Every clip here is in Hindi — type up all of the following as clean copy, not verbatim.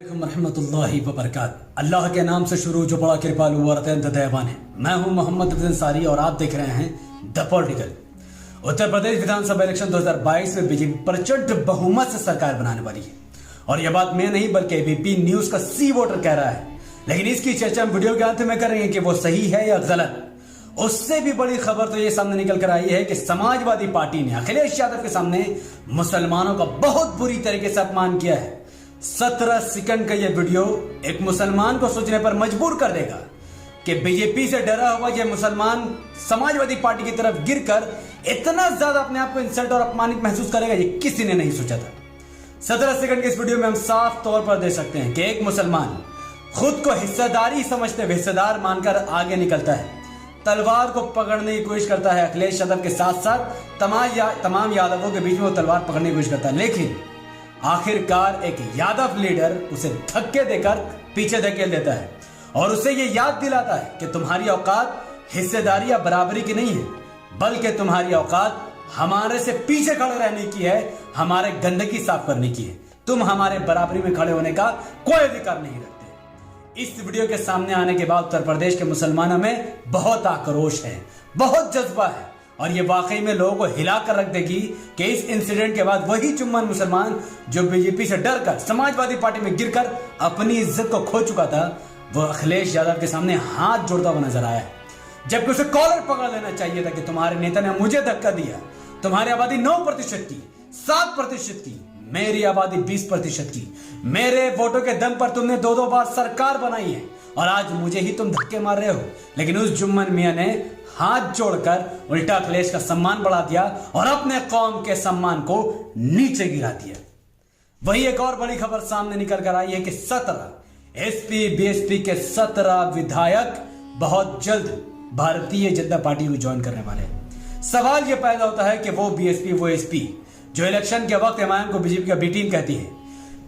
रहमतुल्लाहि व बरकात। अल्लाह के नाम से शुरू जो बड़ा कृपालु और अत्यंत दयावान है। मैं हूं मोहम्मद अंसारी और आप देख रहे हैं the political. Uttar Pradesh Vidhan Sabha election 2022 में बीजेपी प्रचंड बहुमत से सरकार बनाने वाली है और यह बात मैं नहीं बल्कि एबीपी न्यूज का सी वोटर कह रहा है। लेकिन इसकी चर्चा हम वीडियो के अंत में करेंगे कि वो सही है या गलत। उससे भी बड़ी खबर तो ये सामने निकल कर आई है कि समाजवादी पार्टी ने अखिलेश यादव के सामने मुसलमानों का बहुत बुरी तरीके से अपमान किया है। 17 सेकंड का यह वीडियो एक मुसलमान को सोचने पर मजबूर कर देगा कि बीजेपी से डरा हुआ यह मुसलमान समाजवादी पार्टी की तरफ गिरकर इतना ज्यादा अपने आप को इंसल्ट और अपमानित महसूस करेगा, ये किसी ने नहीं सोचा था। 17 सेकंड के इस वीडियो में हम साफ तौर पर देख सकते हैं कि एक मुसलमान खुद को हिस्सेदारी समझते हुए हिस्सेदार मानकर आगे निकलता है, तलवार को पकड़ने की कोशिश करता है। अखिलेश यादव के साथ साथ तमाम यादवों के बीच में वो तलवार पकड़ने की कोशिश करता है, लेकिन आखिरकार एक यादव लीडर उसे धक्के देकर पीछे धकेल देता है और उसे ये याद दिलाता है कि तुम्हारी औकात हिस्सेदारी या बराबरी की नहीं है, बल्कि तुम्हारी औकात हमारे से पीछे खड़े रहने की है, हमारे गंदगी साफ करने की है। तुम हमारे बराबरी में खड़े होने का कोई अधिकार नहीं रखते। इस वीडियो के सामने आने के बाद उत्तर प्रदेश के मुसलमानों में बहुत आक्रोश है, बहुत जज्बा है और ये वाकई में लोगों को हिला कर रख देगी कि इस इंसिडेंट के बाद वही जुम्मन मुसलमान जो बीजेपी से डरकर समाजवादी पार्टी में गिरकर अपनी इज्जत को खो चुका था, वो अखिलेश यादव के सामने हाथ जोड़ता हुआ नजर आया है। जबकि उसे कॉलर पकड़ लेना चाहिए था कि तुम्हारे नेता ने मुझे धक्का दिया, तुम्हारी आबादी 9% की, 7% की, मेरी आबादी 20% की, मेरे वोटों के दम पर तुमने 2-2 बार सरकार बनाई है और आज मुझे ही तुम धक्के मार रहे हो। लेकिन उस जुम्मन मियां ने हाथ जोड़कर उल्टा अखिलेश का सम्मान बढ़ा दिया और अपने कौम के सम्मान को नीचे गिरा दिया। वही एक और बड़ी खबर सामने निकल कर आई है कि 17 एसपी बीएसपी के 17 विधायक बहुत जल्द भारतीय जनता पार्टी को ज्वाइन करने वाले हैं। सवाल यह पैदा होता है कि वो बीएसपी वो एसपी जो इलेक्शन के वक्त एमआईएम को बीजेपी का बी टीम कहती है,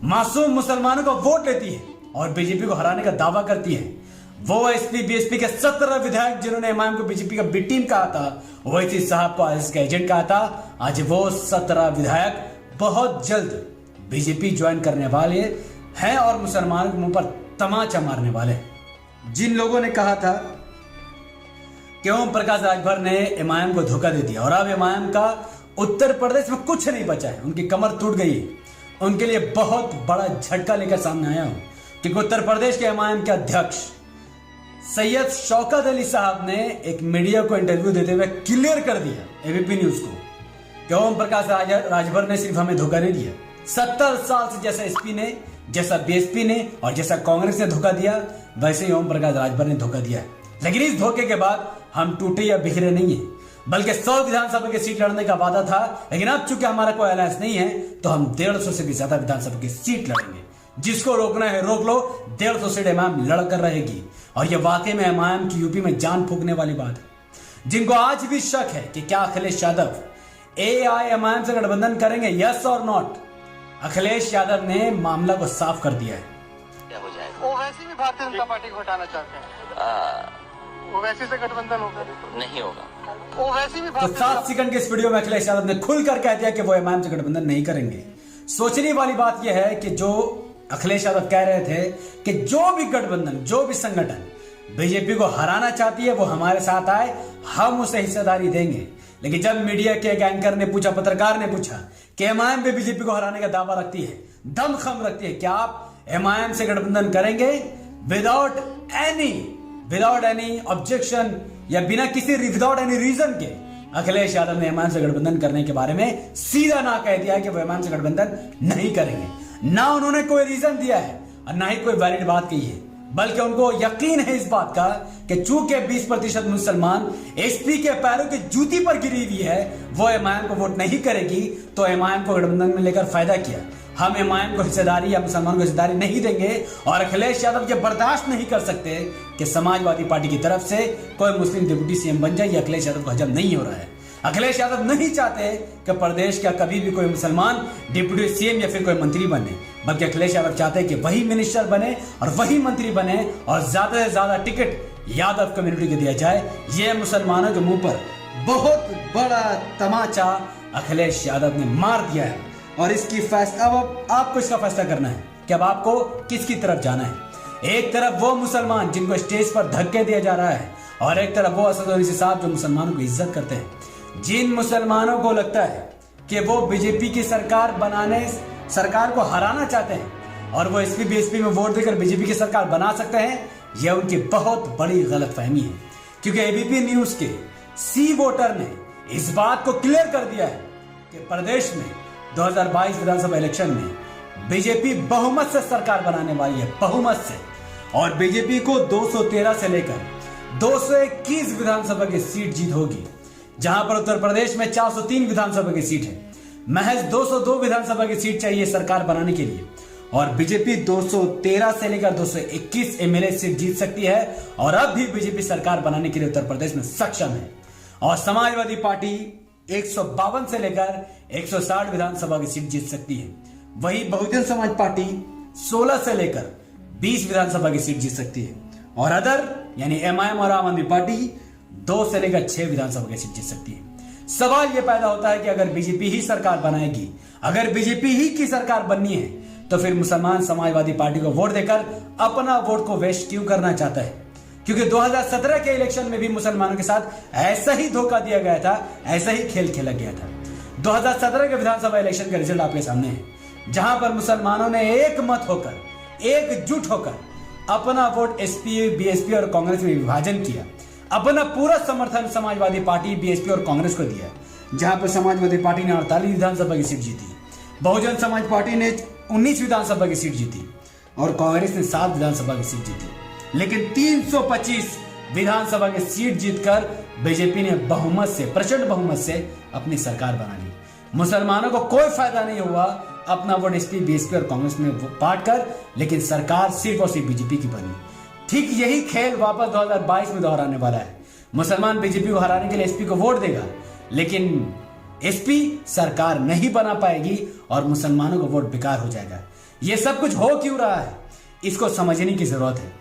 मासूम मुसलमानों को वोट लेती है और बीजेपी को हराने का दावा करती है, वो एसपी बीएसपी के 17 विधायक जिन्होंने एमआईएम को बीजेपी का बी टीम कहा था, ओवैसी साहब को आरएसएस का एजेंट कहा था, आज वो 17 विधायक बहुत जल्द बीजेपी ज्वाइन करने वाले हैं और मुसलमानों के मुंह पर तमाचा मारने वाले हैं। जिन लोगों ने कहा था कि ओम प्रकाश राजभर ने एमआईएम को धोखा दे दिया और अब एमआईएम का उत्तर प्रदेश में कुछ नहीं बचा है, उनकी कमर टूट गई है, उनके लिए बहुत बड़ा झटका लेकर सामने आया हूं क्योंकि उत्तर प्रदेश के एमआईएम के अध्यक्ष सैयद शौकत अली साहब ने एक मीडिया को इंटरव्यू देते हुए क्लियर कर दिया एबीपी न्यूज को कि ओम प्रकाश राजभर ने सिर्फ हमें धोखा नहीं दिया, 70 साल से जैसा एसपी ने, जैसा बीएसपी ने और जैसा कांग्रेस ने धोखा दिया, वैसे ही ओम प्रकाश राजभर ने धोखा दिया है। लेकिन इस धोखे के बाद हम टूटे या बिखरे नहीं है, बल्कि 100 विधानसभा की सीट लड़ने का वादा था। लेकिन अब चूंकि हमारा कोई अलायंस नहीं है तो हम 150 से भी ज्यादा विधानसभा की सीट लड़ेंगे। जिसको रोकना है रोक लो, 150 सीट एमआईएम लड़कर रहेगी और यह वाकई में एमआईएम की यूपी में जान फूकने वाली बात है। जिनको आज भी शक है कि क्या अखिलेश यादव एआईएमआईएम से गठबंधन करेंगे, यस और नॉट, अखिलेश यादव ने मामला को साफ कर दिया है। क्या हो जाएगा? वो वैसे भी भारतीय जनता पार्टी को हटाना चाहते हैं, वो वैसे से गठबंधन होगा नहीं होगा। वो वैसे भी तो 7 सेकंड के इस वीडियो में अखिलेश यादव ने खुलकर कह दिया कि वो एमआईएम से गठबंधन नहीं करेंगे। सोचने वाली बात यह है कि जो अखिलेश यादव कह रहे थे कि जो भी गठबंधन, जो भी संगठन बीजेपी को हराना चाहती है वो हमारे साथ आए, हम उसे हिस्सेदारी देंगे। लेकिन जब मीडिया के एक एंकर ने पूछा, पत्रकार ने पूछा कि एमआईएम भी बीजेपी को हराने का दावा रखती है, दमखम रखती है, क्या आप एमआईएम से गठबंधन करेंगे विदाउट एनी ऑब्जेक्शन या विदाउट एनी रीजन के अखिलेश यादव ने एमआईएम से गठबंधन करने के बारे में सीधा ना कह दिया है कि वो एमआईएम से गठबंधन नहीं करेंगे। ना उन्होंने कोई रीजन दिया है और ना ही कोई वैलिड बात कही है, बल्कि उनको यकीन है इस बात का कि चूंकि 20% मुसलमान एसपी के पैरों की जूती पर गिरी हुई है, वो एमआईएम को वोट नहीं करेगी, तो एमआईएम को गठबंधन में लेकर फायदा किया। हम एमआईएम को हिस्सेदारी या मुसलमान को हिस्सेदारी नहीं देंगे और अखिलेश यादव ये बर्दाश्त नहीं कर सकते कि समाजवादी पार्टी की तरफ से कोई मुस्लिम डिप्टी सीएम बन जाए। ये अखिलेश यादव को हजम नहीं हो रहा है। अखिलेश यादव नहीं चाहते कि प्रदेश का कभी भी कोई मुसलमान डिप्टी सीएम या फिर कोई मंत्री बने, बल्कि अखिलेश यादव चाहते हैं कि वही मिनिस्टर बने और वही मंत्री बने और ज्यादा से ज्यादा टिकट यादव कम्युनिटी को दिया जाए। यह मुसलमानों के मुंह पर बहुत बड़ा तमाचा अखिलेश यादव ने मार दिया है और इसकी फैसला अब आपको इसका फैसला करना है। कि अब आपको किसकी तरफ जाना है। एक तरफ वो मुसलमान जिनको स्टेज पर धक्के दिया जा रहा है और एक तरफ वो असद ओवैसी साहब जो मुसलमानों की इज्जत करते हैं। जिन मुसलमानों को लगता है कि वो बीजेपी की सरकार को हराना चाहते हैं और वो एसपी बीएसपी में वोट देकर बीजेपी की सरकार बना सकते हैं, यह उनकी बहुत बड़ी गलतफहमी है। क्योंकि एबीपी न्यूज के सी वोटर ने इस बात को क्लियर कर दिया है कि प्रदेश में 2022 विधानसभा इलेक्शन में बीजेपी बहुमत से सरकार बनाने वाली है, बहुमत से। और बीजेपी को 213 से लेकर 221 विधानसभा की सीट जीत होगी, जहां पर उत्तर प्रदेश में 403 विधानसभा की सीट है। महज 202 विधानसभा की सीट चाहिए सरकार बनाने के लिए और बीजेपी 213 से लेकर 221 एमएलए सीट जीत सकती है और अब भी बीजेपी सरकार बनाने के लिए उत्तर प्रदेश में सक्षम है। और समाजवादी पार्टी 152 से लेकर 160 विधानसभा की सीट जीत सकती है। वही बहुजन समाज पार्टी 16 से लेकर 20 विधानसभा की सीट जीत सकती है और अदर यानी एमआईएम और आम आदमी पार्टी 2 से लेकर 6 विधानसभा की सीट जीत सकती है। सवाल यह पैदा होता है कि अगर बीजेपी ही सरकार बनाएगी, अगर बीजेपी ही की सरकार बननी है, तो फिर मुसलमान समाजवादी पार्टी को वोट देकर अपना वोट को वेस्ट क्यों करना चाहता है? क्योंकि 2017 के इलेक्शन में भी मुसलमानों के साथ ऐसा ही धोखा दिया गया था, ऐसा ही खेल खेला गया था। 2017 के विधानसभा इलेक्शन का रिजल्ट आपके सामने है, जहां पर मुसलमानों ने एक मत होकर, एकजुट होकर अपना वोट एसपी, बीएसपी और कांग्रेस में विभाजन किया। अपना पूरा समर्थन समाजवादी पार्टी, बीएसपी और कांग्रेस को दिया, जहां पर समाजवादी पार्टी ने 48 विधानसभा की सीट जीती, बहुजन समाज पार्टी ने 19 विधानसभा की सीट जीती और कांग्रेस ने 7 विधानसभा की सीट जीती। लेकिन 325 विधानसभा की सीट जीतकर बीजेपी ने बहुमत से, प्रचंड बहुमत से अपनी सरकार बना ली। मुसलमानों को कोई फायदा नहीं हुआ अपना वोट एसपी, बीएसपी और कांग्रेस में बांट कर, लेकिन सरकार सिर्फ और सिर्फ बीजेपी की बनी। ठीक यही खेल वापस 2022 में दोहराने वाला है। मुसलमान बीजेपी को हराने के लिए एसपी को वोट देगा, लेकिन एसपी सरकार नहीं बना पाएगी और मुसलमानों का वोट बेकार हो जाएगा। यह सब कुछ हो क्यों रहा है, इसको समझने की जरूरत है।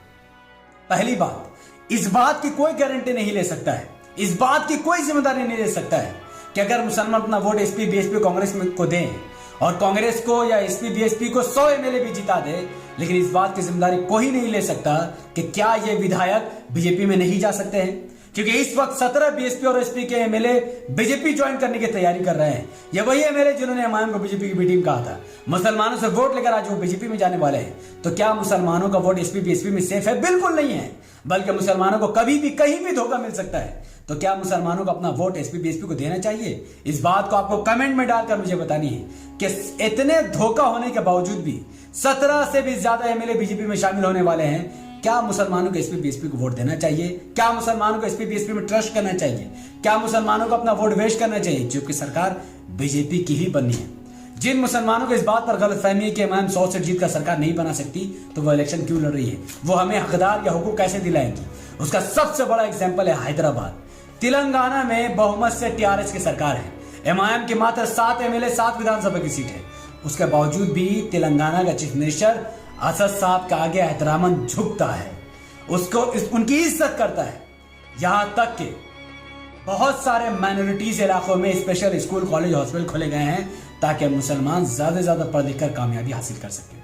पहली बात, इस बात की कोई गारंटी नहीं ले सकता है, इस बात की कोई जिम्मेदारी नहीं ले सकता है कि अगर मुसलमान अपना वोट एसपी, बीएसपी, कांग्रेस में को दें और कांग्रेस को या एसपी, बीएसपी को 100 एमएलए भी जिता दे, लेकिन इस बात की जिम्मेदारी कोई नहीं ले सकता कि क्या ये विधायक बीजेपी में नहीं जा सकते हैं। क्योंकि इस वक्त 17 बीएसपी और एसपी के एमएलए बीजेपी ज्वाइन करने की तैयारी कर रहे हैं। ये वही एमएलए जिन्होंने एमआईएम को बीजेपी की बी टीम कहा था। मुसलमानों से वोट लेकर आज वो बीजेपी में जाने वाले हैं। तो क्या मुसलमानों का वोट एसपी, बीएसपी में सेफ है? बिल्कुल नहीं है, बल्कि मुसलमानों को कभी भी कहीं भी धोखा मिल सकता है। तो क्या मुसलमानों को अपना वोट एसपी, बीएसपी को देना चाहिए? इस बात को आपको कमेंट में डालकर मुझे बतानी है कि इतने धोखा होने के बावजूद भी 17 से भी ज्यादा एमएलए बीजेपी में शामिल होने वाले हैं। क्या मुसलमानों को एसपी, बीएसपी को वोट देना चाहिए? क्या मुसलमानों को एसपी, बीएसपी में ट्रस्ट करना चाहिए? क्या मुसलमानों को अपना वोट वेस्ट करना चाहिए, जबकि सरकार बीजेपी की ही बननी है? जिन मुसलमानों को इस बात पर गलतफहमी है कि इमाम 100 सीट जीत कर सरकार नहीं बना सकती, तो वो इलेक्शन क्यों लड़ रही है? वो हमें हकदार या हुकूक कैसे दिलाएंगी? उसका सबसे बड़ा एग्जाम्पल है हैदराबाद। तेलंगाना में बहुमत से टीआरएस की सरकार है। एमआईएम की मात्र 7 एमएलए, 7 विधानसभा की सीट है। उसके बावजूद भी तेलंगाना का चीफ मिनिस्टर असद साहब के आगे एहतरामन झुकता है, उसको उनकी इज्जत करता है। यहां तक कि बहुत सारे माइनॉरिटीज इलाकों में स्पेशल स्कूल, कॉलेज, हॉस्पिटल खोले गए हैं ताकि मुसलमान ज्यादा से ज्यादा पढ़ लिख कर कामयाबी हासिल कर सके।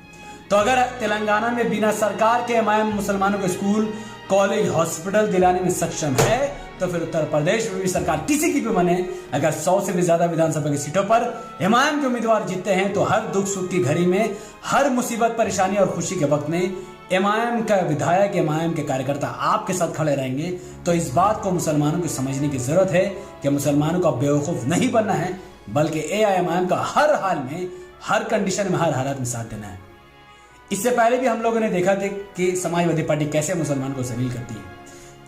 तो अगर तेलंगाना में बिना सरकार के एमआईएम मुसलमानों को स्कूल, कॉलेज, हॉस्पिटल दिलाने में सक्षम है, तो फिर उत्तर प्रदेश में भी सरकार किसी की भी बने, अगर 100 से भी ज्यादा विधानसभा की सीटों पर एमआईएम के उम्मीदवार जीतते हैं, तो हर दुख सुख की घड़ी में, हर मुसीबत, परेशानी और खुशी के वक्त में एमआईएम का विधायक, एमआईएम के कार्यकर्ता आपके साथ खड़े रहेंगे। तो इस बात को मुसलमानों को समझने की जरूरत है कि मुसलमानों को बेवकूफ नहीं बनना है, बल्कि एआईएमआईएम का हर हाल में, हर कंडीशन में, हर हालत में साथ देना है। इससे पहले भी हम लोगों ने देखा था कि समाजवादी पार्टी कैसे मुसलमान को जलील करती है।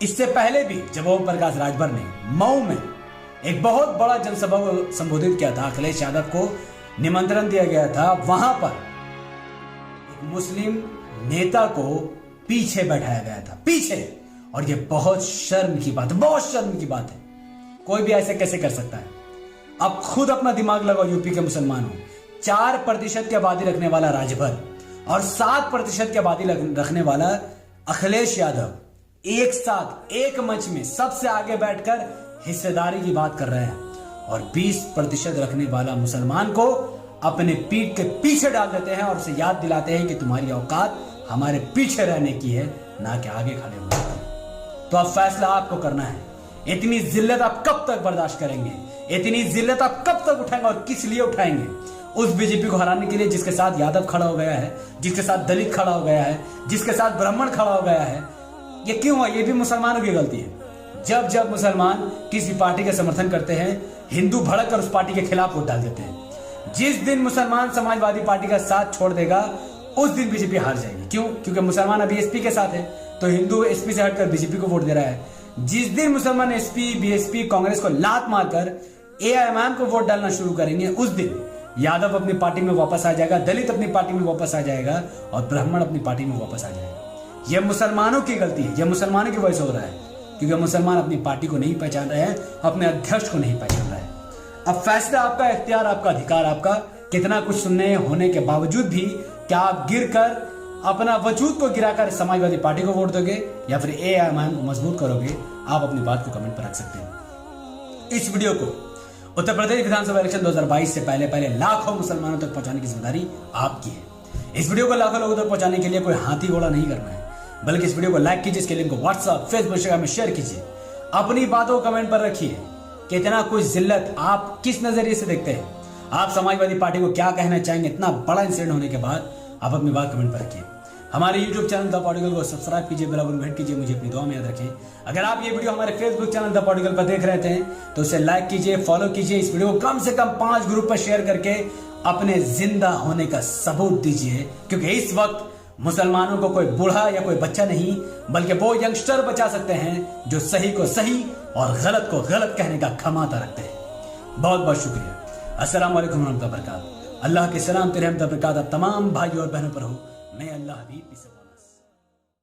इससे पहले भी जब ओम प्रकाश राजभर ने मऊ में एक बहुत बड़ा जनसभा को संबोधित किया था, अखिलेश यादव को निमंत्रण दिया गया था, वहां पर एक मुस्लिम नेता को पीछे बैठाया गया था, पीछे। और ये बहुत शर्म की बात है, बहुत शर्म की बात है। कोई भी ऐसे कैसे कर सकता है? अब खुद अपना दिमाग लगाओ, यूपी के मुसलमानों। 4% की आबादी रखने वाला राजभर और 7% की आबादी रखने वाला अखिलेश यादव एक साथ एक मंच में सबसे आगे बैठकर हिस्सेदारी की बात कर रहे हैं, और 20% रखने वाला मुसलमान को अपने पीठ के पीछे डाल देते हैं और उसे याद दिलाते हैं कि तुम्हारी औकात हमारे पीछे रहने की है, ना कि आगे खड़े होने की। तो अब फैसला आपको करना है। इतनी जिल्लत आप कब तक बर्दाश्त करेंगे? इतनी जिल्लत आप कब तक उठाएंगे और किस लिए उठाएंगे? उस बीजेपी को हराने के लिए जिसके साथ यादव खड़ा हो गया है, जिसके साथ दलित खड़ा हो गया है, जिसके साथ ब्राह्मण खड़ा हो गया है। ये क्यों हुआ? ये भी मुसलमानों की गलती है। जब जब मुसलमान किसी पार्टी का समर्थन करते हैं, हिंदू भड़क कर उस पार्टी के खिलाफ वोट डाल देते हैं। जिस दिन मुसलमान समाजवादी पार्टी का साथ छोड़ देगा, उस दिन बीजेपी हार जाएगी। क्यों? क्योंकि मुसलमान अभी एसपी के साथ है, तो हिंदू एसपी से हटकर बीजेपी को वोट दे रहा है। जिस दिन मुसलमान एसपी, बीएसपी, कांग्रेस को लात मारकर एआईएमआईएम को वोट डालना शुरू करेंगे, उस दिन यादव अपनी पार्टी में वापस आ जाएगा, दलित अपनी पार्टी में वापस आ जाएगा और ब्राह्मण अपनी पार्टी में वापस आ जाएगा। यह मुसलमानों की गलती है, यह मुसलमानों की वजह से हो रहा है, क्योंकि मुसलमान अपनी पार्टी को नहीं पहचान रहे हैं, अपने अध्यक्ष को नहीं पहचान रहे हैं। अब फैसला आपका, इख्तियार आपका, अधिकार आपका। कितना कुछ सुनने होने के बावजूद भी क्या आप गिरकर अपना वजूद को गिराकर समाजवादी पार्टी को वोट दोगे या फिर एआईएमआईएम को मजबूत करोगे? आप अपनी बात को कमेंट पर रख सकते हैं। इस वीडियो को उत्तर प्रदेश विधानसभा इलेक्शन 2022 से पहले लाखों मुसलमानों तक पहुंचाने की जिम्मेदारी आपकी है। इस वीडियो को लाखों लोगों तक पहुंचाने के लिए कोई हाथी घोड़ा नहीं करना है, बल्कि इस वीडियो को लाइक कीजिए, इसके लिंक को व्हाट्सएप, फेसबुक, इंस्टाग्राम में शेयर कीजिए। अपनी बातों को कमेंट पर रखिए। कितना कुछ जिल्लत आप किस नजरिए से देखते हैं? आप समाजवादी पार्टी को क्या कहना चाहेंगे? इतना बड़ा इंसिडेंट होने के बाद आप अपनी बात कमेंट पर रखिए। हमारे YouTube चैनल द पॉलिटिकल को सब्सक्राइब कीजिए, बेल आइकन हिट कीजिए, मुझे अपनी दुआ में याद रखें। अगर आप ये वीडियो हमारे फेसबुक चैनल द पॉलिटिकल पर देख रहे थे तो उसे लाइक कीजिए, फॉलो कीजिए। इस वीडियो को कम से कम 5 ग्रुप पर शेयर करके अपने जिंदा होने का सबूत दीजिए, क्योंकि इस वक्त मुसलमानों को कोई बूढ़ा या कोई बच्चा नहीं, बल्कि वो यंगस्टर बचा सकते हैं जो सही को सही और गलत को गलत कहने का क्षमता रखते हैं। बहुत बहुत शुक्रिया। अस्सलाम वालेकुम रहमतुल्लाहि व बरकातहू। अल्लाह के सलाम, रहमत व बरकत तमाम भाइयों और बहनों पर हो। मैं अल्लाह हबीब।